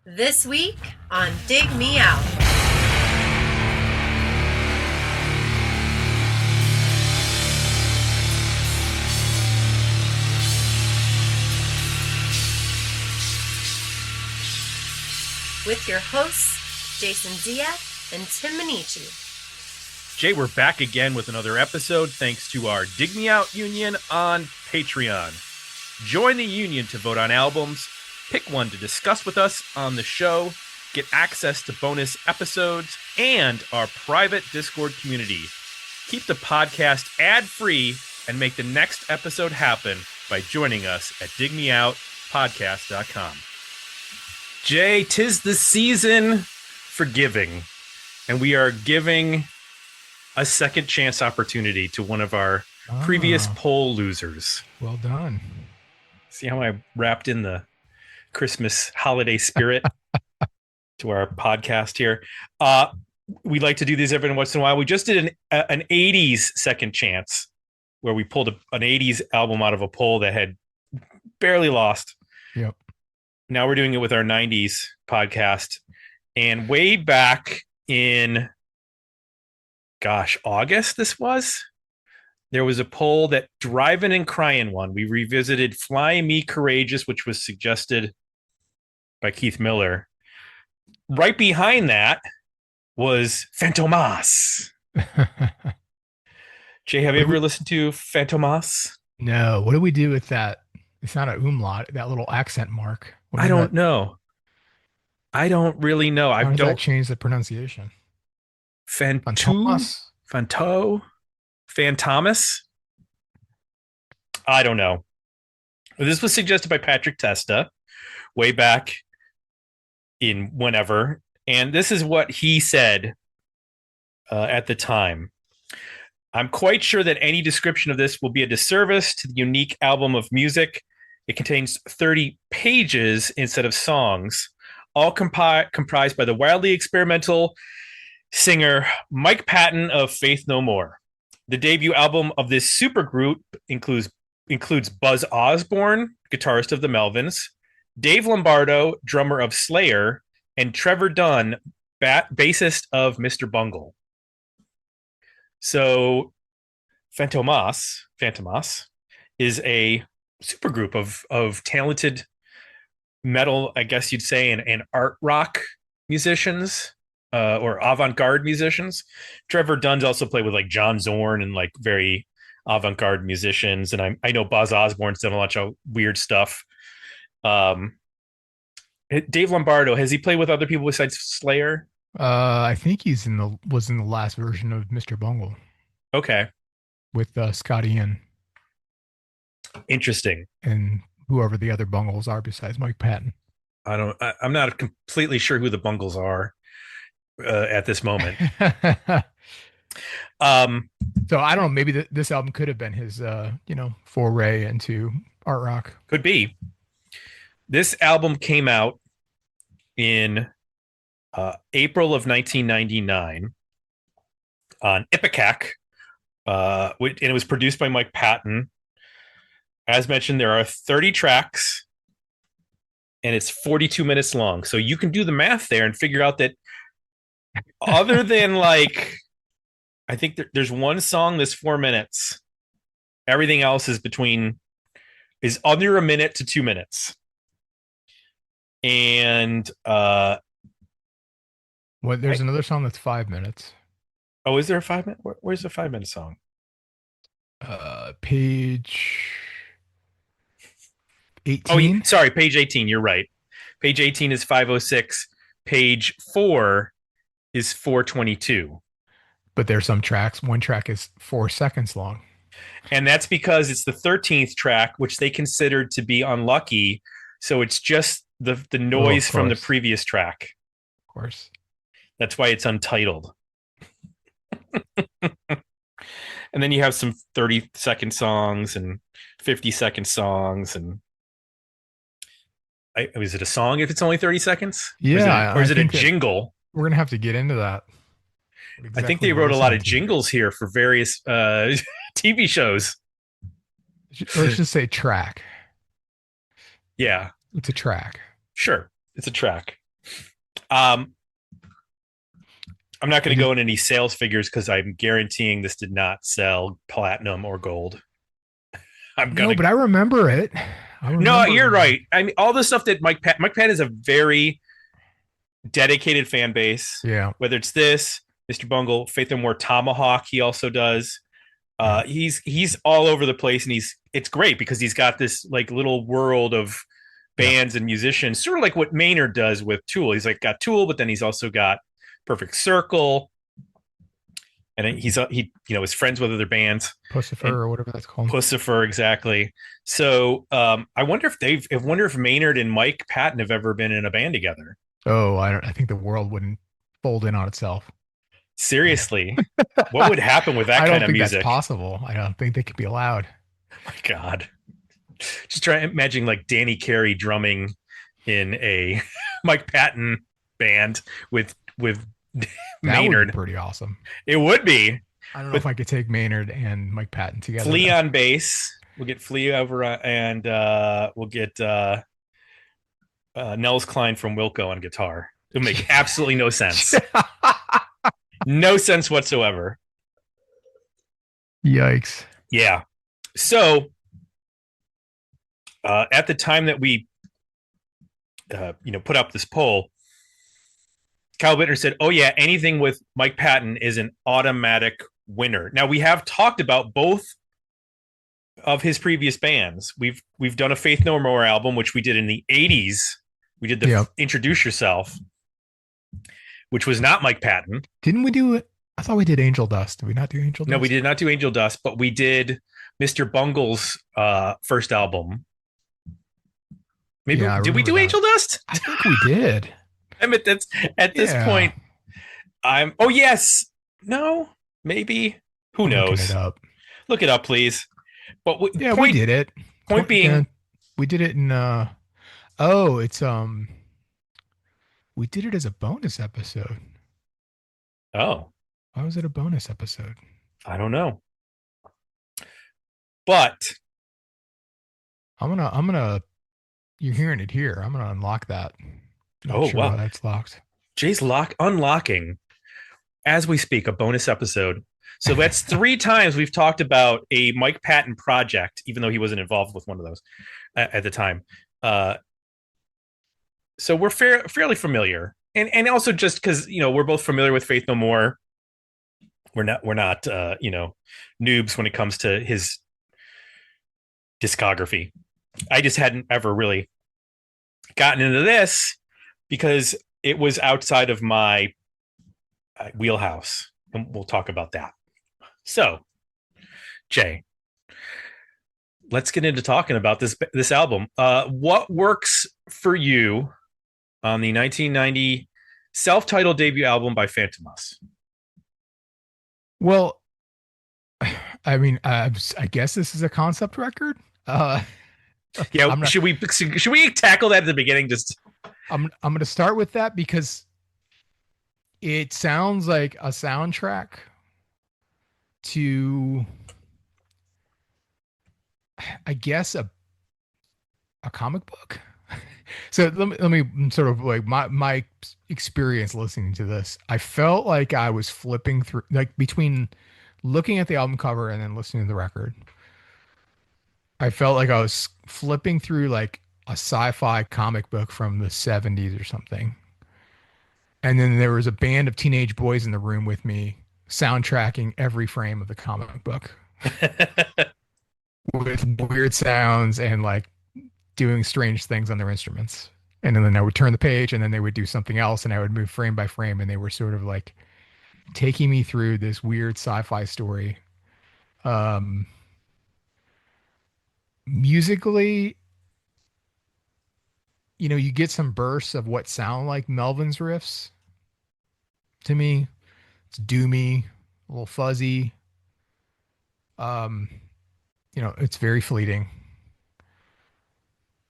This week on Dig Me Out. With your hosts, Jason Zia and Tim Minichi. Jay, we're back again with another episode thanks to our Dig Me Out Union on Patreon. Join the union to vote on albums, pick one to discuss with us on the show, get access to bonus episodes, and our private Discord community. Keep the podcast ad-free and make the next episode happen by joining us at digmeoutpodcast.com. Jay, 'tis the season for giving, and we are giving a second chance opportunity to one of our previous poll losers. Well done. See how I wrapped in the Christmas holiday spirit to our podcast here. We like to do these every once in a while. We just did an 80s second chance where we pulled an 80s album out of a poll that had barely lost. Yep. Now we're doing it with our 90s podcast. And way back in, August there was a poll that Drivin' and Cryin' won. We revisited Fly Me Courageous, which was suggested by Keith Miller. Right behind that was Fantômas. Jay, have you ever listened to Fantômas? No. What do we do with that? It's not an umlaut, that little accent mark. I don't know. I don't really know. How does that change the pronunciation? Fantômas? Fantômas? I don't know. This was suggested by Patrick Testa way back in whenever. And this is what he said at the time. I'm quite sure that any description of this will be a disservice to the unique album of music. It contains 30 pages instead of songs, all comprised by the wildly experimental singer Mike Patton of Faith No More. The debut album of this supergroup includes Buzz Osborne, guitarist of the Melvins, Dave Lombardo, drummer of Slayer, and Trevor Dunn, bassist of Mr. Bungle. So Fantômas is a supergroup of talented metal, I guess you'd say, and art rock musicians or avant-garde musicians. Trevor Dunn's also played with like John Zorn and like very avant-garde musicians. And I know Buzz Osborne's done a lot of weird stuff. Dave Lombardo, has he played with other people besides Slayer? I think was in the last version of Mr. Bungle. Okay. With Scott Ian. Interesting. And whoever the other Bungles are besides Mike Patton. I'm not completely sure who the Bungles are at this moment. So I don't know, maybe this album could have been his foray into art rock. Could be. This album came out in April of 1999 on Ipecac, and it was produced by Mike Patton. As mentioned, there are 30 tracks, and it's 42 minutes long. So you can do the math there and figure out that other than like, I think there's one song that's 4 minutes. Everything else is under a minute to 2 minutes. And there's another song that's 5 minutes. Oh, is there a 5 minute? Where's the 5 minute song? Page 18. Oh, sorry, page 18. You're right. Page 18 is 506. Page 4 is 422. But there's some tracks. One track is 4 seconds long. And that's because it's the 13th track, which they considered to be unlucky. So it's just the noise from the previous track. Of course. That's why it's untitled. And then you have some 30-second songs and 50-second songs. And is it a song if it's only 30 seconds? Yeah. Or is it a jingle? We're going to have to get into that. Exactly. I think they wrote a lot of jingles here for various TV shows. Let's just say track. Yeah. It's a track. Sure. It's a track. Um, I'm not going I to just, go into any sales figures because I'm guaranteeing this did not sell platinum or gold. I'm no, gonna. but I remember it. I No, you're remember. right. I mean, all the stuff that Mike Patton is a very dedicated fan base. Yeah. Whether it's this, Mr. Bungle, Faith No More, Tomahawk, he also does. Yeah. He's all over the place, and it's great because he's got this like little world of Yeah. bands and musicians, sort of like what Maynard does with Tool. He's like got Tool, but then he's also got Perfect Circle, and he is friends with other bands. Pussifer And or whatever that's called. Pussifer, exactly. So I wonder if Maynard and Mike Patton have ever been in a band together. Oh, I think the world wouldn't fold in on itself. Seriously, what would happen with that I don't kind of think music? that's possible. I don't think they could be allowed. My God, just try imagining like Danny Carey drumming in a Mike Patton band with That Maynard. would be pretty awesome. It would be. I don't know if I could take Maynard and Mike Patton together. Flea on bass. We'll get Flea over and we'll get Nels Klein from Wilco on guitar. It'll make absolutely no sense. No sense whatsoever. Yikes. Yeah. So at the time that we put up this poll, Kyle Bittner said, "Oh yeah, anything with Mike Patton is an automatic winner." Now we have talked about both of his previous bands. We've done a Faith No More album, which we did in the 80s. We did the Introduce Yourself, which was not Mike Patton. Didn't we do it? I thought we did Angel Dust. Did we not do Angel Dust? No, we did not do Angel Dust, but we did Mr. Bungle's first album. Maybe did we do Angel Dust? I think we did. I mean, that's at this point. Oh yes, no, maybe. Who knows? Look it up, please. But we did it. Point being, we did it in. We did it as a bonus episode. Oh, why was it a bonus episode? I don't know. But I'm gonna. You're hearing it here. I'm gonna unlock that. Wow, that's locked. Jay's unlocking as we speak a bonus episode. So that's 3 times we've talked about a Mike Patton project, even though he wasn't involved with one of those at the time. So we're fairly familiar, and also just because we're both familiar with Faith No More. We're not noobs when it comes to his discography. I just hadn't ever really gotten into this because it was outside of my wheelhouse, and we'll talk about that. So, Jay, let's get into talking about this album. What works for you on the 1990 self-titled debut album by Fantômas? Well, I mean, I guess this is a concept record. Yeah, should we tackle that at the beginning? Just I'm going to start with that because it sounds like a soundtrack to, I guess, a comic book. So let me sort of like my experience listening to this. I felt like I was flipping through, like between looking at the album cover and then listening to the record. I felt like I was flipping through like a sci-fi comic book from the 70s or something. And then there was a band of teenage boys in the room with me soundtracking every frame of the comic book with weird sounds and like doing strange things on their instruments. And then I would turn the page and then they would do something else and I would move frame by frame and they were sort of like taking me through this weird sci-fi story. Musically, you get some bursts of what sound like Melvin's riffs. To me, it's doomy, a little fuzzy. It's very fleeting.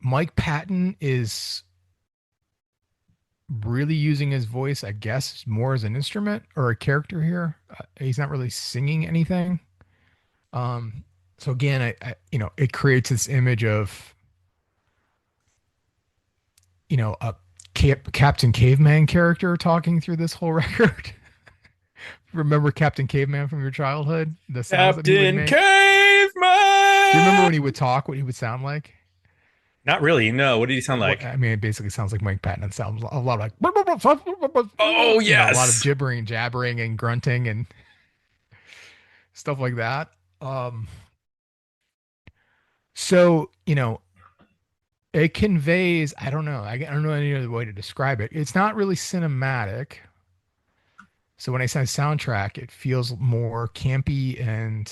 Mike Patton is really using his voice, I guess, more as an instrument or a character here. He's not really singing anything. So again, it creates this image of, Captain Caveman character talking through this whole record. Remember Captain Caveman from your childhood? The sounds that he would Captain make? Caveman. Do you remember when he would talk, what he would sound like? Not really. No. What did he sound like? I mean, it basically sounds like Mike Patton. It sounds a lot like, Oh, yes. a lot of gibbering, jabbering, and grunting and stuff like that. So, it conveys, I don't know. I don't know any other way to describe it. It's not really cinematic. So when I say soundtrack, it feels more campy, and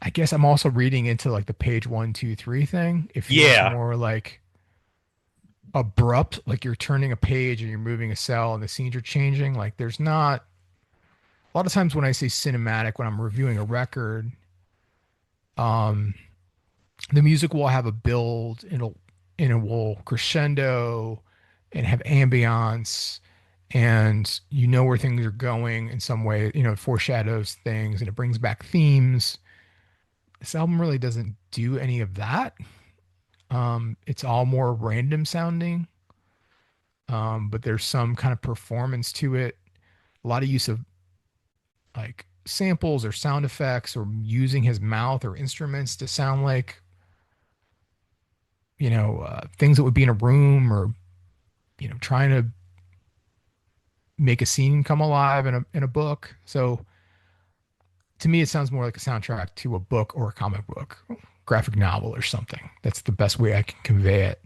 I guess I'm also reading into like the page 1, 2, 3 thing. It feels more like abrupt, like you're turning a page and you're moving a cell and the scenes are changing. Like there's not a lot of times when I say cinematic, when I'm reviewing a record, the music will have a build, and it will crescendo and have ambiance, and where things are going in some way. It foreshadows things and it brings back themes. This album really doesn't do any of that. It's all more random sounding, but there's some kind of performance to it. A lot of use of like samples or sound effects, or using his mouth or instruments to sound like, things that would be in a room, or, trying to make a scene come alive in a book. So to me, it sounds more like a soundtrack to a book or a comic book, graphic novel or something. That's the best way I can convey it.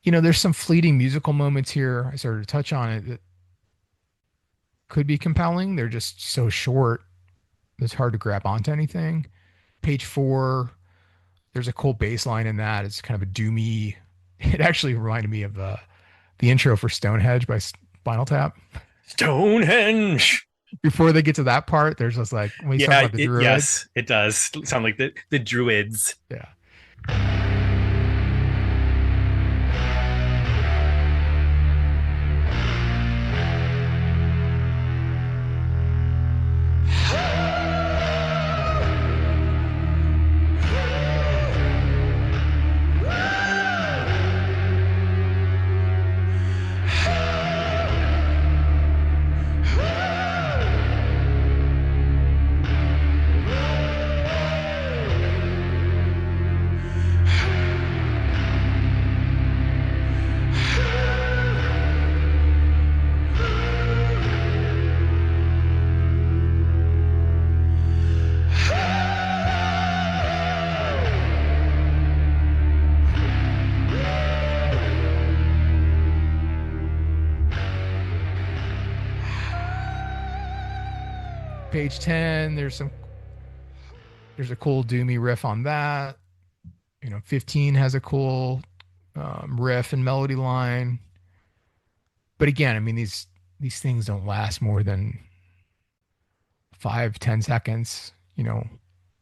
There's some fleeting musical moments here. I started to touch on it that could be compelling. They're just so short. It's hard to grab onto anything. Page 4, there's a cool bass line in that. It's kind of a doomy. It actually reminded me of the intro for Stonehenge by Spinal Tap. Stonehenge. Before they get to that part, there's just like, when you talk about the druids. Yes, it does sound like the druids. Yeah. Page 10, there's a cool doomy riff on that. 15 has a cool riff and melody line. But again, I mean, these things don't last more than 5-10 seconds.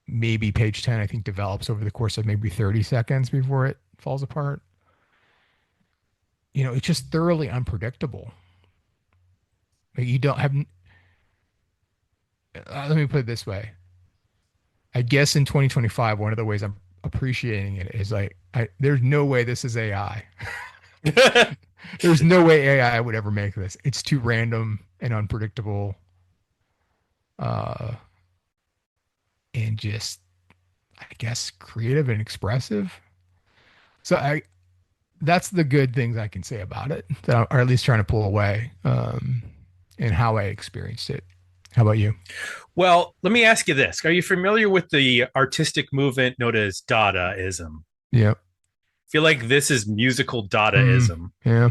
Maybe page 10, I think, develops over the course of maybe 30 seconds before it falls apart. It's just thoroughly unpredictable. Like, you don't have. Let me put it this way. I guess in 2025, one of the ways I'm appreciating it is like, there's no way this is AI. There's no way AI would ever make this. It's too random and unpredictable. And just, I guess, creative and expressive. So that's the good things I can say about it, or at least trying to pull away, and how I experienced it. How about you? Well, let me ask you this. Are you familiar with the artistic movement known as Dadaism? Yeah. I feel like this is musical Dadaism. Yeah.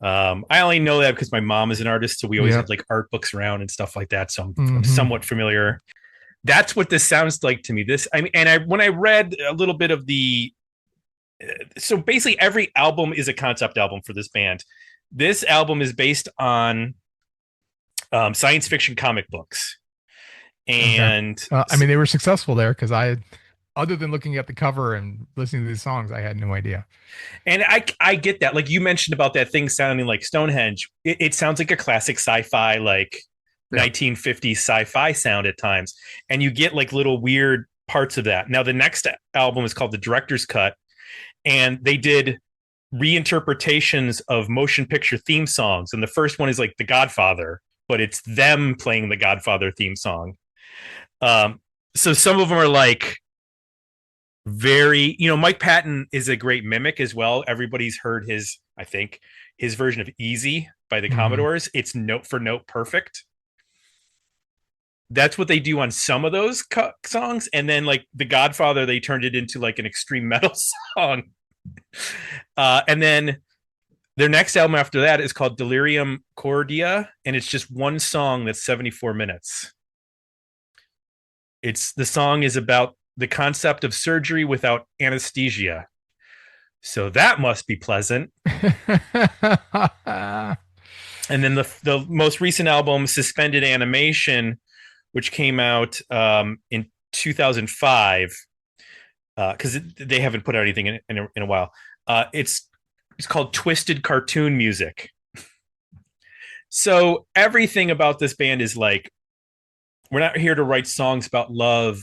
I only know that because my mom is an artist, so we always had like art books around and stuff like that. So I'm somewhat familiar. That's what this sounds like to me. When I read a little bit of so basically every album is a concept album for this band. This album is based on science fiction comic books. And they were successful there, because other than looking at the cover and listening to these songs, I had no idea. And I get that. Like you mentioned about that thing sounding like Stonehenge. It sounds like a classic sci-fi, like 1950s sci-fi sound at times. And you get like little weird parts of that. Now the next album is called The Director's Cut, and they did reinterpretations of motion picture theme songs. And the first one is like The Godfather, but it's them playing the Godfather theme song. So some of them are like very, Mike Patton is a great mimic as well. Everybody's heard his version of Easy by the Commodores. It's note for note perfect. That's what they do on some of those songs. And then like The Godfather, they turned it into like an extreme metal song. And then their next album after that is called Delirium Cordia. And it's just one song that's 74 minutes. The song is about the concept of surgery without anesthesia. So that must be pleasant. And then the most recent album, Suspended Animation, which came out in 2005, because they haven't put out anything in a while. It's called Twisted Cartoon Music. So everything about this band is like, we're not here to write songs about love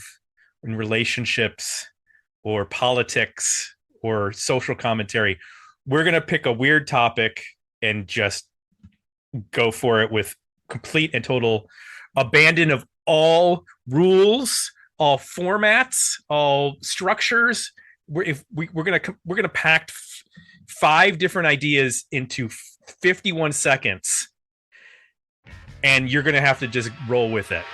and relationships or politics or social commentary. We're going to pick a weird topic and just go for it with complete and total abandon of all rules, all formats, all structures. We're going to pack 5 different ideas into 51 seconds, and you're going to have to just roll with it.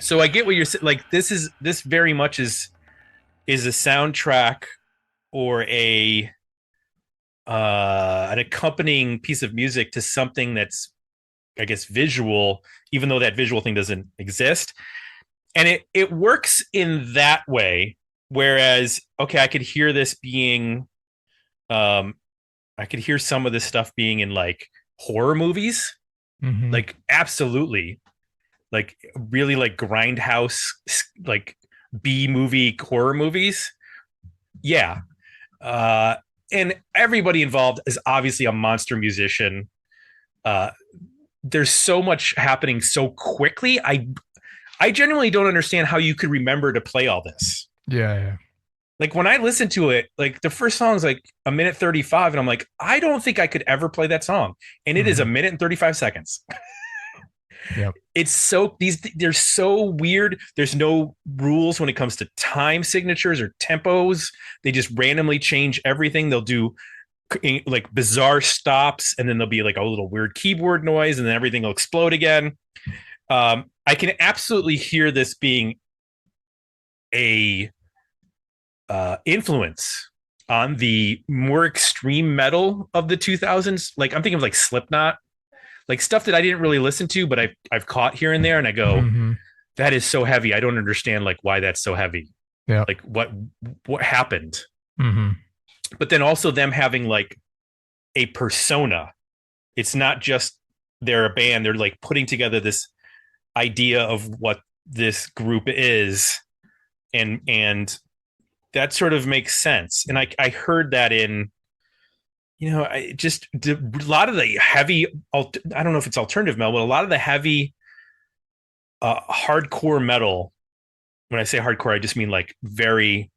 So I get what you're saying. Like this very much is a soundtrack or an accompanying piece of music to something that's, I guess, visual, even though that visual thing doesn't exist. And it works in that way. Whereas, okay, I could hear this being, I could hear some of this stuff being in like horror movies, like absolutely. Like really like grindhouse, like B movie horror movies. Yeah. And everybody involved is obviously a monster musician. There's so much happening so quickly. I genuinely don't understand how you could remember to play all this. Yeah. Like when I listen to it, like the first song is like 1:35, and I'm like, I don't think I could ever play that song. And it is 1:35 seconds. Yep. It's so they're so weird. There's no rules when it comes to time signatures or tempos. They just randomly change everything. They'll do like bizarre stops, and then there'll be like a little weird keyboard noise, and then everything will explode again. I can absolutely hear this being a influence on the more extreme metal of the 2000s. Like I'm thinking of like Slipknot. Like stuff that I didn't really listen to, but I've caught here and there, and I go, that is so heavy. I don't understand like why that's so heavy. Yeah. Like what happened. But then also them having like a persona. It's not just they're a band. They're like putting together this idea of what this group is. And that sort of makes sense. And I heard that in, a lot of the heavy, I don't know if it's alternative metal, but a lot of the heavy hardcore metal, when I say hardcore, I just mean like very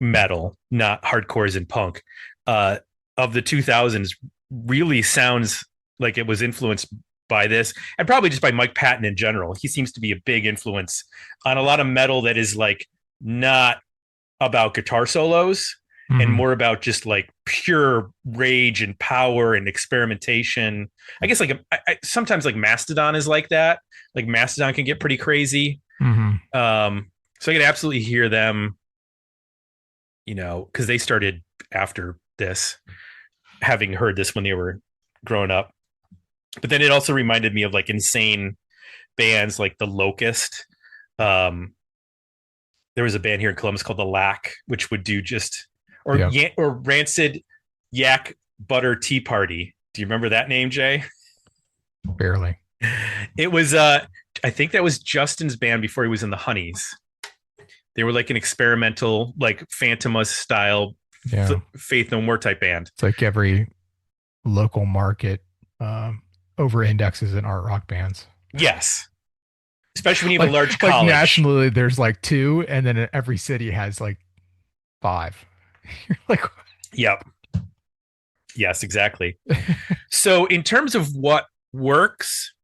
metal, not hardcore as in punk, of the 2000s really sounds like it was influenced by this, and probably just by Mike Patton in general. He seems to be a big influence on a lot of metal that is like not about guitar solos, and more about just like pure rage and power and experimentation. I guess like sometimes like Mastodon is like that. Like Mastodon can get pretty crazy. So I could absolutely hear them, because they started after this, having heard this when they were growing up. But then it also reminded me of like insane bands like The Locust. There was a band here in Columbus called The Lack, which would do just or Rancid Yak Butter Tea Party. Do you remember that name, Jay? Barely. It was I think that was Justin's band before he was in the Honeys. They were like an experimental, like Fantômas style, Faith No More type band. It's like every local market over indexes in art rock bands. Yes. Especially when you have a large college. Like nationally, there's like 2, and then every city has like 5. You're like, yep. Yes, exactly. So in terms of what works,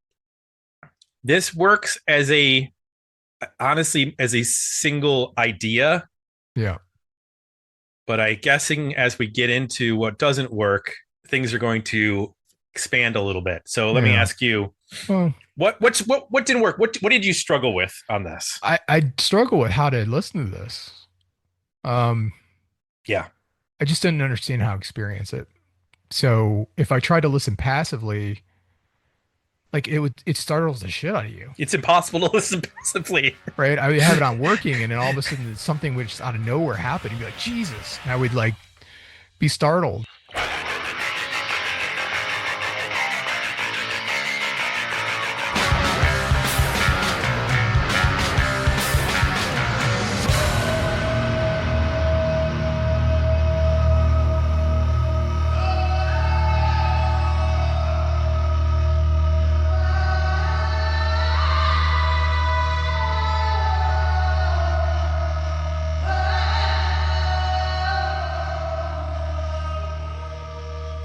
this works as honestly, as a single idea. Yeah. But I'm guessing as we get into what doesn't work, things are going to expand a little bit. So let me ask you, what didn't work? What did you struggle with on this? I struggle with how to listen to this. Yeah. I just didn't understand how to experience it. So if I try to listen passively, like it startles the shit out of you. It's impossible to listen passively. Right? I would have it on working, and then all of a sudden something would just out of nowhere happen. You'd be like, Jesus. And I would like be startled.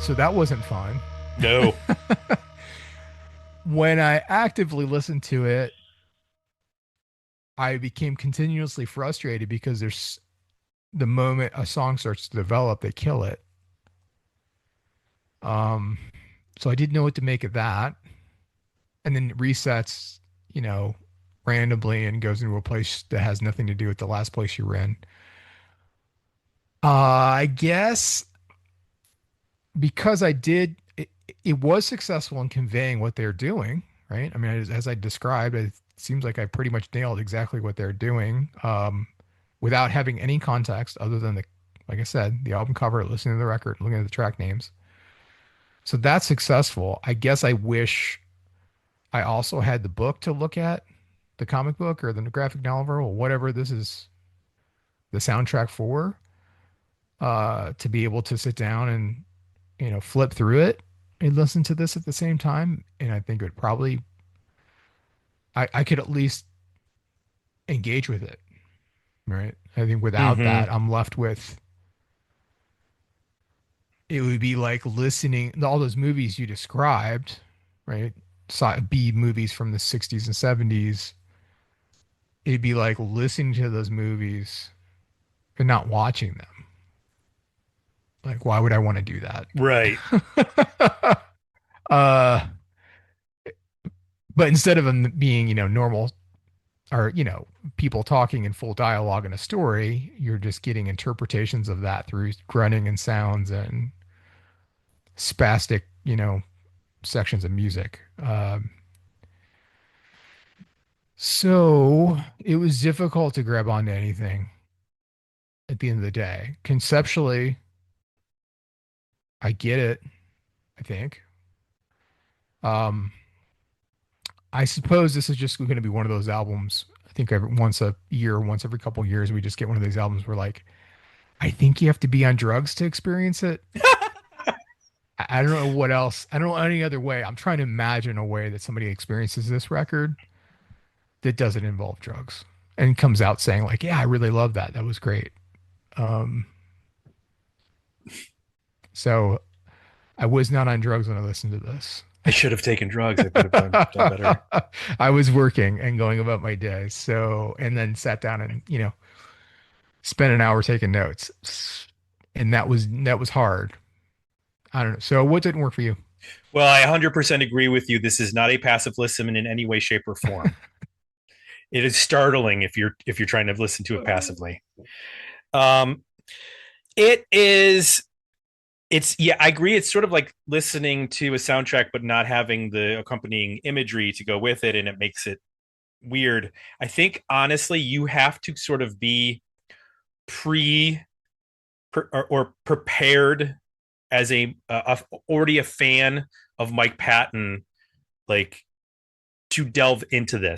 So that wasn't fun. No. When I actively listened to it, I became continuously frustrated because there's the moment a song starts to develop, they kill it. So I didn't know what to make of that. And then it resets, randomly and goes into a place that has nothing to do with the last place you were in. I guess because it was successful in conveying what they're doing, right? I mean, as I described, it seems like I pretty much nailed exactly what they're doing, without having any context other than like I said, the album cover, listening to the record, looking at the track names. So that's successful. I guess I wish I also had the book to look at, the comic book or the graphic novel or whatever this is the soundtrack for, to be able to sit down and, flip through it and listen to this at the same time. And I think it would probably, I could at least engage with it. Right. I think without that, I'm left with, it would be like listening to all those movies you described, right? B movies from the 60s and 70s. It'd be like listening to those movies and not watching them. Like, why would I want to do that? Right. But instead of them being, normal or, people talking in full dialogue in a story, you're just getting interpretations of that through grunting and sounds and spastic, sections of music. So it was difficult to grab onto anything at the end of the day. Conceptually, I get it, I think. I suppose this is just going to be one of those albums. I think once a year, once every couple of years, we just get one of these albums where like, I think you have to be on drugs to experience it. I don't know what else. I don't know any other way. I'm trying to imagine a way that somebody experiences this record that doesn't involve drugs and comes out saying like, yeah, I really love that. That was great. So I was not on drugs when I listened to this. I should have taken drugs. I could have done better. I was working and going about my day. So, and then sat down and, spent an hour taking notes. And that was hard. I don't know. So what didn't work for you? Well, I 100% agree with you. This is not a passive listen in any way, shape, or form. It is startling if you're trying to listen to it passively. I agree. It's sort of like listening to a soundtrack, but not having the accompanying imagery to go with it. And it makes it weird. I think, honestly, you have to sort of be prepared as already a fan of Mike Patton, like to delve into this.